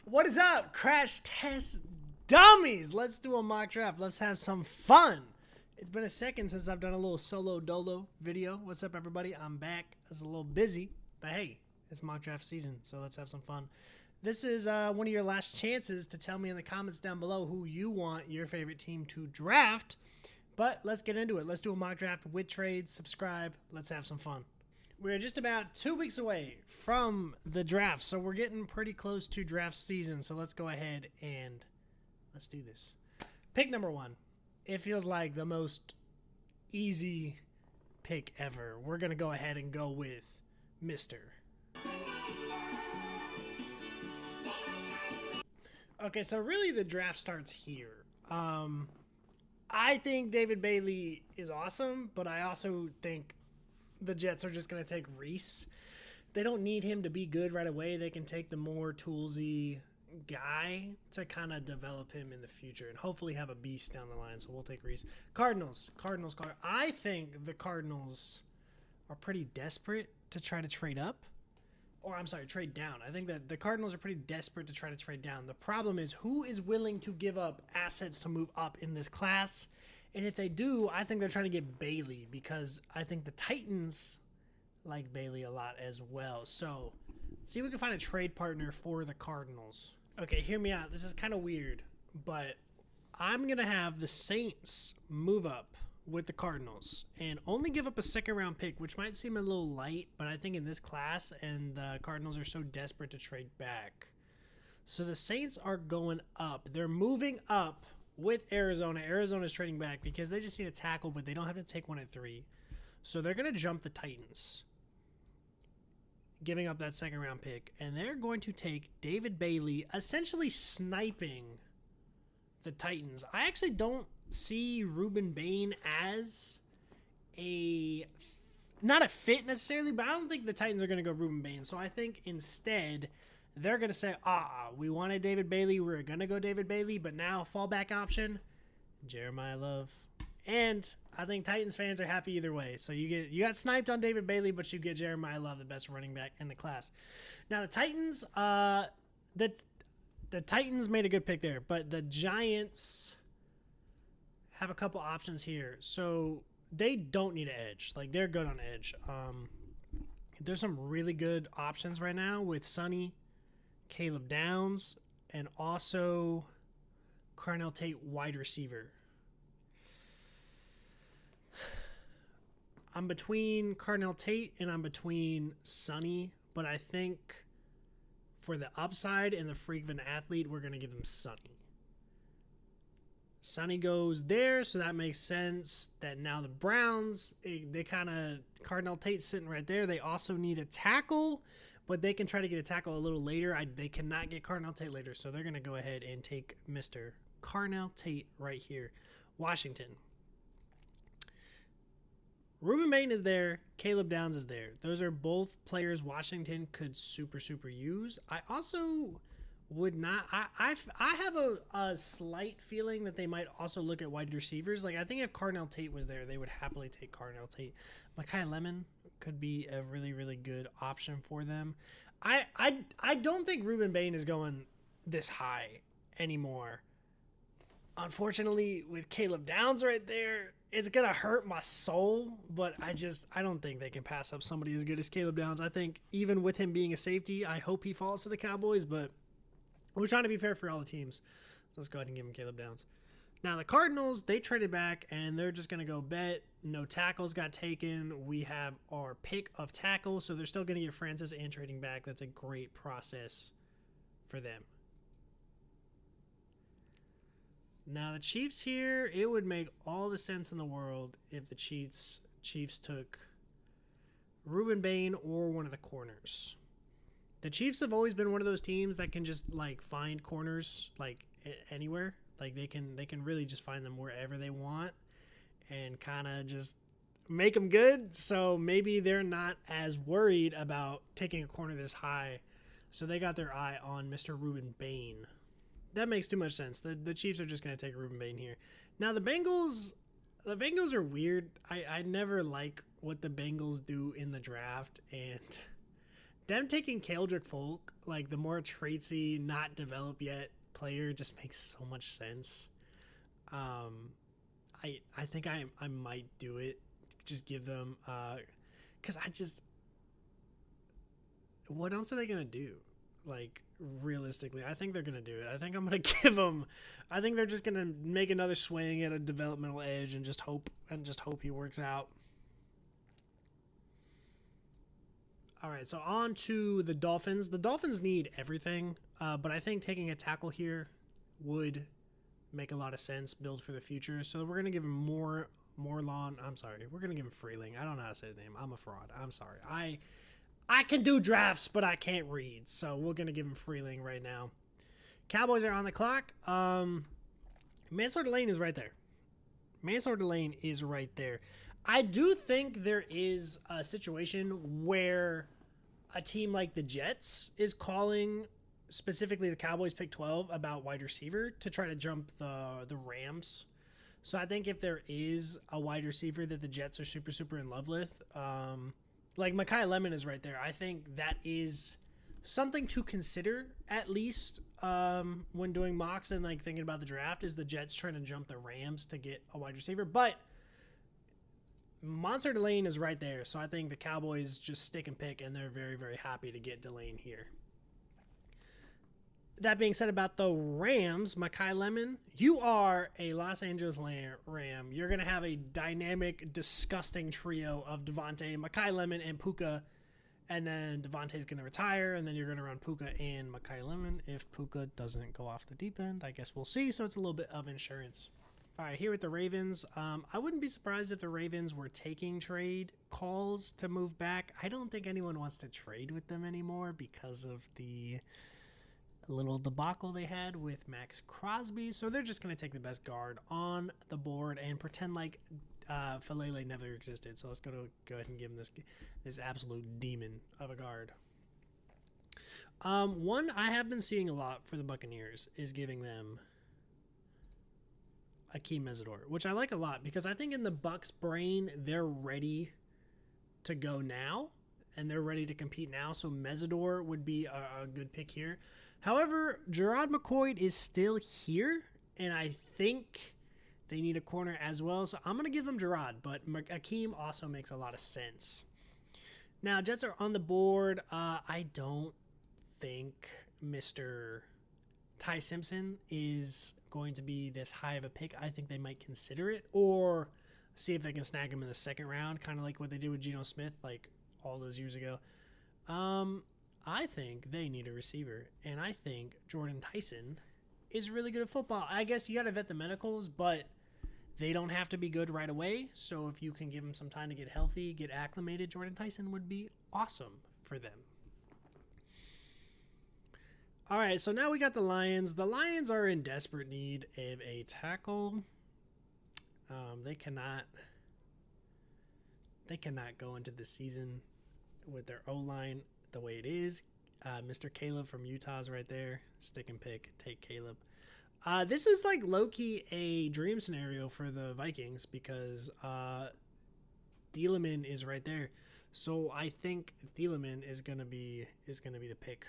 What is up, Crash Test Dummies? Let's do a mock draft. Let's have some fun. It's been a second since I've done a little solo dolo video. What's up, everybody? I'm back. I was a little busy, but hey, it's mock draft season, so let's have some fun. This is one of your last chances to tell me in the comments down below who you want your favorite team to draft. But let's get into it. Let's do a mock draft with trades. Subscribe. Let's have some fun. We're just about 2 weeks away from the draft, so we're getting pretty close to draft season. So let's go ahead and let's do this. Pick number 1. It feels like the most easy pick ever. We're going to go ahead and go with Mr. Okay, so really the draft starts here. I think David Bailey is awesome, but I also think the Jets are just going to take Reese. They don't need him to be good right away. They can take the more toolsy guy to kind of develop him in the future and hopefully have a beast down the line. So we'll take Reese. Cardinals. I think the Cardinals are pretty desperate to try to trade up. Or I'm sorry, trade down. I think that the Cardinals are pretty desperate to try to trade down. The problem is who is willing to give up assets to move up in this class? And if they do, I think they're trying to get Bailey because I think the Titans like Bailey a lot as well. So let's see if we can find a trade partner for the Cardinals. Okay, hear me out. This is kind of weird, but I'm going to have the Saints move up with the Cardinals and only give up a second-round pick, which might seem a little light, but I think in this class and the Cardinals are so desperate to trade back. So the Saints are going up. They're moving up with Arizona. Arizona's trading back because they just need a tackle, but they don't have to take one at 3. So they're going to jump the Titans, giving up that second-round pick, and they're going to take David Bailey, essentially sniping the Titans. I actually don't see Ruben Bain as not a fit necessarily, but I don't think the Titans are going to go Ruben Bain. So I think instead they're going to say, we wanted David Bailey. We're going to go David Bailey, but now fallback option, Jeremiah Love. And I think Titans fans are happy either way. So you got sniped on David Bailey, but you get Jeremiah Love, the best running back in the class. Now the Titans, the Titans made a good pick there, but the Giants have a couple options here. So they don't need an edge. Like, they're good on edge. There's some really good options right now with Sonny, Caleb Downs, and also Carnell Tate, wide receiver. I'm between Carnell Tate and I'm between Sonny, but I think for the upside and the freak of an athlete, we're going to give him Sonny. Sonny goes there, so that makes sense that now the Browns, they kind of, Carnell Tate's sitting right there. They also need a tackle, but they can try to get a tackle a little later. They cannot get Carnell Tate later, so they're going to go ahead and take Mr. Carnell Tate right here. Washington. Ruben Bain is there. Caleb Downs is there. Those are both players Washington could super use. I also would not. I have a slight feeling that they might also look at wide receivers. Like, I think if Carnell Tate was there, they would happily take Carnell Tate. Mekhi Lemon could be a really good option for them. I don't think Ruben Bain is going this high anymore. Unfortunately, with Caleb Downs right there, it's going to hurt my soul, but I don't think they can pass up somebody as good as Caleb Downs. I think even with him being a safety, I hope he falls to the Cowboys, but we're trying to be fair for all the teams. So let's go ahead and give him Caleb Downs. Now, the Cardinals, they traded back, and they're just going to go bet. No tackles got taken. We have our pick of tackles, so they're still going to get Francis and trading back. That's a great process for them. Now, the Chiefs here, it would make all the sense in the world if the Chiefs took Ruben Bain or one of the corners. The Chiefs have always been one of those teams that can just, like, find corners, like, anywhere. Like, they can really just find them wherever they want and kind of just make them good. So maybe they're not as worried about taking a corner this high. So they got their eye on Mr. Ruben Bain. That makes too much sense. The Chiefs are just going to take Ruben Bain here. Now, the Bengals are weird. I never like what the Bengals do in the draft, and them taking Keldrick Folk, like the more traitsy, not developed yet player, just makes so much sense. I think I might do it. Just give them because I just what else are they gonna do? Like realistically, I think they're gonna do it. I think I'm gonna give them. I think they're just gonna make another swing at a developmental edge and just hope he works out. All right, so on to the Dolphins. The Dolphins need everything, but I think taking a tackle here would make a lot of sense, build for the future. So we're gonna give him more lawn. I'm sorry, we're gonna give him Freeling. I don't know how to say his name. I'm a fraud. I'm sorry. I can do drafts, but I can't read. So we're gonna give him Freeling right now. Cowboys are on the clock. Mansour Delane is right there. Mansour Delane is right there. I do think there is a situation where a team like the Jets is calling specifically the Cowboys pick 12 about wide receiver to try to jump the Rams. So I think if there is a wide receiver that the Jets are super in love with, like Mekhi Lemon is right there. I think that is something to consider at least when doing mocks and like thinking about the draft is the Jets trying to jump the Rams to get a wide receiver. But Mansour Delane is right there, so I think the Cowboys just stick and pick, and they're very happy to get Delane here. That being said about the Rams, Mekhi Lemon, you are a Los Angeles Ram. You're going to have a dynamic, disgusting trio of Devontae, Mekhi Lemon, and Puka, and then Devontae's going to retire, and then you're going to run Puka and Mekhi Lemon. If Puka doesn't go off the deep end, I guess we'll see, so it's a little bit of insurance. All right, here with the Ravens, I wouldn't be surprised if the Ravens were taking trade calls to move back. I don't think anyone wants to trade with them anymore because of the little debacle they had with Max Crosby. So they're just going to take the best guard on the board and pretend like Falele never existed. So let's go ahead and give him this absolute demon of a guard. One I have been seeing a lot for the Buccaneers is giving them Akeem Mesidor, which I like a lot because I think in the Bucs' brain they're ready to go now and they're ready to compete now. So Mesidor would be a good pick here. However, Gerard McCoy is still here, and I think they need a corner as well. So I'm going to give them Gerard, but Akeem also makes a lot of sense. Now, Jets are on the board. I don't think Mr. Ty Simpson is going to be this high of a pick. I think they might consider it or see if they can snag him in the second round, kind of like what they did with Geno Smith like all those years ago. I think they need a receiver, and I think Jordan Tyson is really good at football. I guess you got to vet the medicals, but they don't have to be good right away. So if you can give him some time to get healthy, get acclimated, Jordan Tyson would be awesome for them. All right, so now we got the Lions. The Lions are in desperate need of a tackle. They cannot go into the season with their O-line the way it is. Mr. Caleb from Utah is right there. Stick and pick. Take Caleb. This is like low-key a dream scenario for the Vikings because Thielemann is right there. So I think Thielemann is gonna be the pick.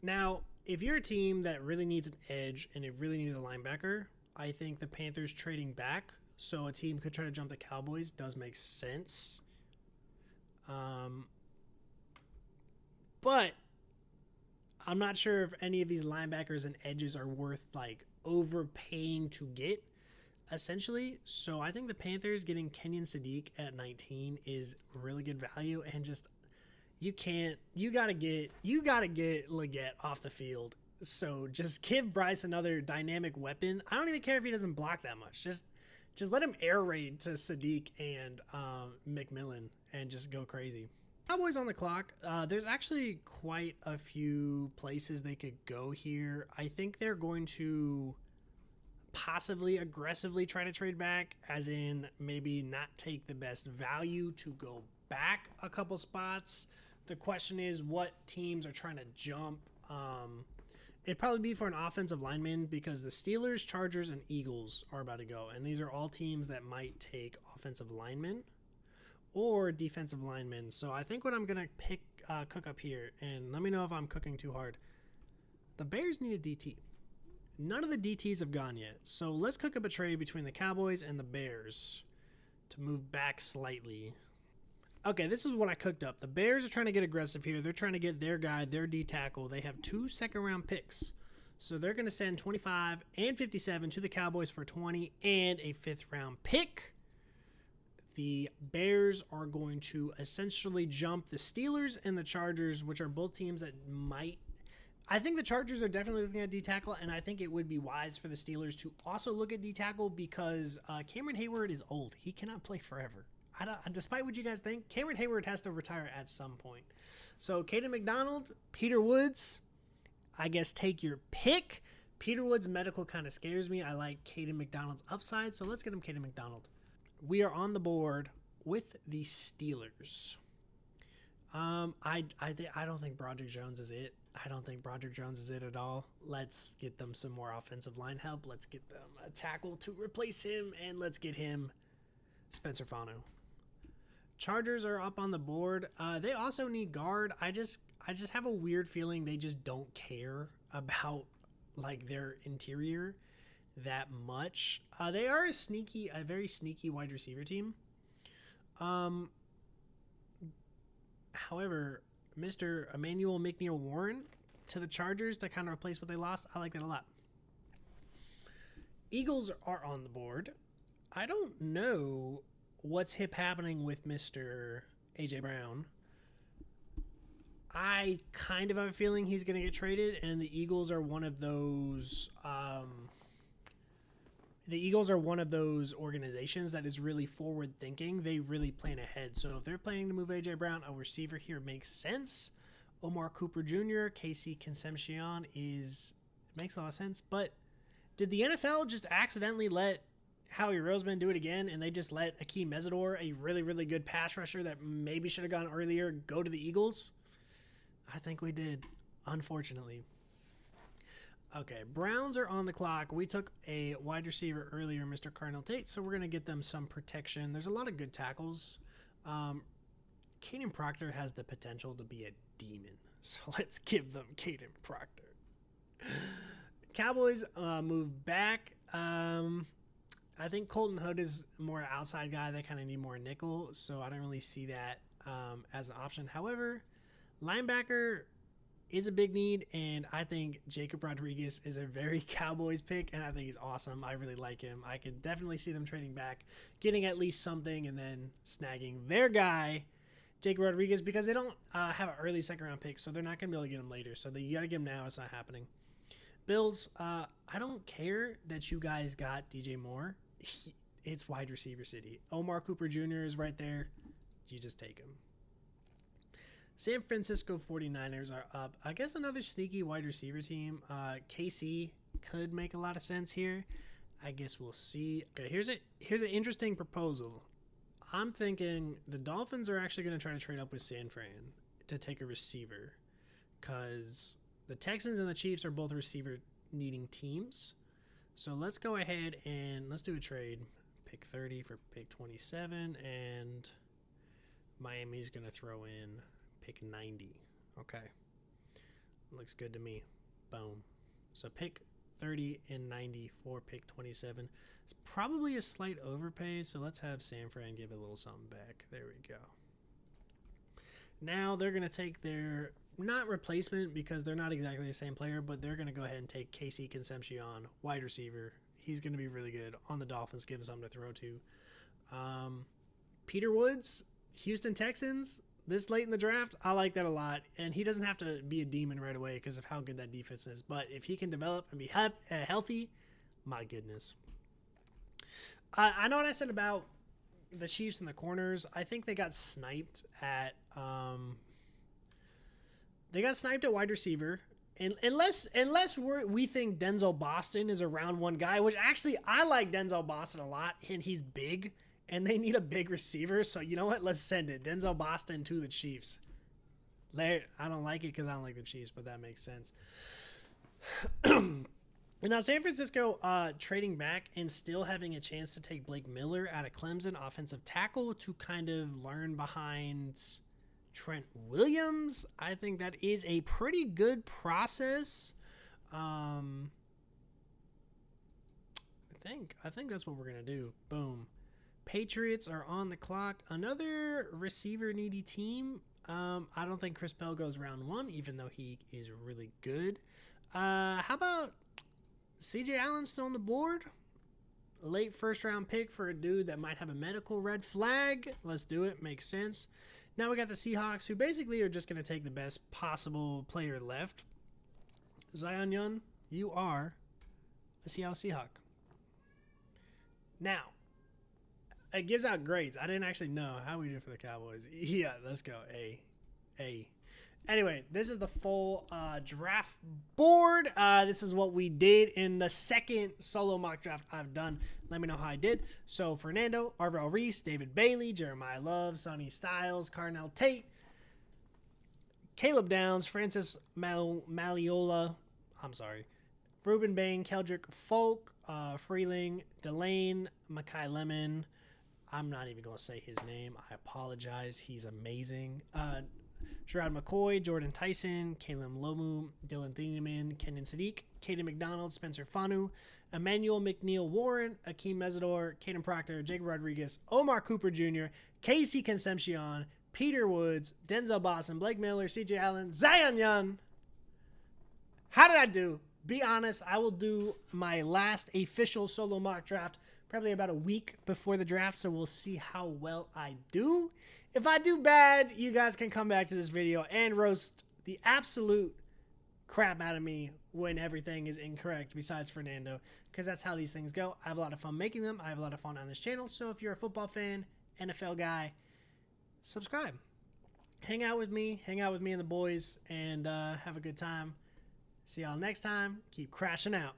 Now, if you're a team that really needs an edge and it really needs a linebacker, I think the Panthers trading back so a team could try to jump the Cowboys does make sense. But I'm not sure if any of these linebackers and edges are worth like overpaying to get, essentially. So I think the Panthers getting Kenyon Sadiq at 19 is really good value, and just you gotta get Leggett off the field. So just give Bryce another dynamic weapon. I don't even care if he doesn't block that much. Just let him air raid to Sadiq and McMillan and just go crazy. Cowboys on the clock. There's actually quite a few places they could go here. I think they're going to possibly aggressively try to trade back, as in maybe not take the best value to go back a couple spots. The question is what teams are trying to jump. It'd probably be for an offensive lineman because the Steelers, Chargers, and Eagles are about to go. And these are all teams that might take offensive linemen. or defensive linemen. So I think what I'm going to cook up here, and let me know if I'm cooking too hard. The Bears need a DT. None of the DTs have gone yet. So let's cook up a trade between the Cowboys and the Bears to move back slightly. Okay, this is what I cooked up. The Bears are trying to get aggressive here. They're trying to get their guy, their D tackle. They have 2 second-round picks. So they're going to send 25 and 57 to the Cowboys for 20 and a 5th-round pick. The Bears are going to essentially jump the Steelers and the Chargers, which are both teams that might... I think the Chargers are definitely looking at D-tackle, and I think it would be wise for the Steelers to also look at D-tackle because Cameron Hayward is old. He cannot play forever. Despite what you guys think, Cameron Hayward has to retire at some point. So Caden McDonald, Peter Woods, I guess take your pick. Peter Woods' medical kind of scares me. I like Caden McDonald's upside, so let's get him Caden McDonald. We are on the board with the Steelers. I don't think Broderick Jones is it. I don't think Broderick Jones is it at all. Let's get them some more offensive line help. Let's get them a tackle to replace him, and let's get him Spencer Fano. Chargers are up on the board. They also need guard. I just have a weird feeling they just don't care about like their interior that much. They are a very sneaky wide receiver team. However, Mr. Emmanuel McNeil Warren to the Chargers to kind of replace what they lost. I like that a lot. Eagles are on the board. I don't know what's happening with Mr. A.J. Brown. I kind of have a feeling he's going to get traded, and the Eagles are one of those organizations that is really forward thinking. They really plan ahead. So if they're planning to move A.J. Brown, a receiver here makes sense. Omar Cooper Jr., Casey Concepcion makes a lot of sense. But did the NFL just accidentally let Howie Roseman do it again, and they just let Akeem Mesidor, a really, really good pass rusher that maybe should have gone earlier, go to the Eagles? I think we did, unfortunately. Okay, Browns are on the clock. We took a wide receiver earlier, Mr. Cardinal Tate, so we're going to get them some protection. There's a lot of good tackles. Caden Proctor has the potential to be a demon, so let's give them Caden Proctor. Cowboys move back. I think Colton Hood is more outside guy. They kind of need more nickel, so I don't really see that as an option. However, linebacker is a big need, and I think Jacob Rodriguez is a very Cowboys pick, and I think he's awesome. I really like him. I could definitely see them trading back, getting at least something, and then snagging their guy, Jacob Rodriguez, because they don't have an early second-round pick, so they're not going to be able to get him later. So you got to get him now. It's not happening. Bills, I don't care that you guys got DJ Moore. It's wide receiver city. Omar Cooper Jr. is right there. You just take him. San Francisco 49ers are up. I guess another sneaky wide receiver team. KC could make a lot of sense here. I guess we'll see. Okay, here's an interesting proposal. I'm thinking the Dolphins are actually going to try to trade up with San Fran to take a receiver, because the Texans and the Chiefs are both receiver needing teams. So let's go ahead and let's do a trade. Pick 30 for pick 27, and Miami's going to throw in pick 90. Okay. Looks good to me. Boom. So pick 30 and 90 for pick 27. It's probably a slight overpay, so let's have San Fran give a little something back. There we go. Now they're going to take their, not replacement because they're not exactly the same player, but they're going to go ahead and take Casey Concepcion, wide receiver. He's going to be really good on the Dolphins, give him something to throw to. Peter Woods, Houston Texans, this late in the draft, I like that a lot. And he doesn't have to be a demon right away because of how good that defense is. But if he can develop and be healthy, my goodness. I know what I said about the Chiefs and the corners. I think they got sniped at wide receiver. And unless we think Denzel Boston is a round one guy, which actually I like Denzel Boston a lot, and he's big, and they need a big receiver. So you know what? Let's send it. Denzel Boston to the Chiefs. I don't like it because I don't like the Chiefs, but that makes sense. And now San Francisco trading back and still having a chance to take Blake Miller out of Clemson, offensive tackle, to kind of learn behind Trent Williams. I think that is a pretty good process. I think that's what we're gonna do. Boom. Patriots are on the clock. Another receiver needy team. I don't think Chris Bell goes round 1, even though he is really good. How about CJ Allen still on the board? A late first round pick for a dude that might have a medical red flag. Let's do it. Makes sense. Now we got the Seahawks, who basically are just going to take the best possible player left. Zion Young, you are a Seattle Seahawk. Now, it gives out grades. I didn't actually know how we did for the Cowboys. Yeah, let's go. A. Anyway, this is the full draft board. This is what we did in the second solo mock draft I've done. Let me know how I did. So, Fernando, Arvell Reese, David Bailey, Jeremiah Love, Sonny Styles, Carnell Tate, Caleb Downs, Francis Maliola, Ruben Bain, Keldrick Folk, Freeling, Delane, Makai Lemon. I'm not even going to say his name. I apologize. He's amazing. Gerard McCoy, Jordan Tyson, Caleb Lomu, Dylan Thieneman, Kenyon Sadiq, Caden McDonald, Spencer Fanu, Emmanuel McNeil Warren, Akeem Mesidor, Caden Proctor, Jacob Rodriguez, Omar Cooper Jr., Casey Concepcion, Peter Woods, Denzel Boston, Blake Miller, CJ Allen, Zion Young. How did I do? Be honest, I will do my last official solo mock draft probably about a week before the draft, so we'll see how well I do. If I do bad, you guys can come back to this video and roast the absolute crap out of me when everything is incorrect besides Fernando, because that's how these things go. I have a lot of fun making them. I have a lot of fun on this channel, so if you're a football fan, NFL guy, subscribe. Hang out with me and the boys, and have a good time. See y'all next time. Keep crashing out.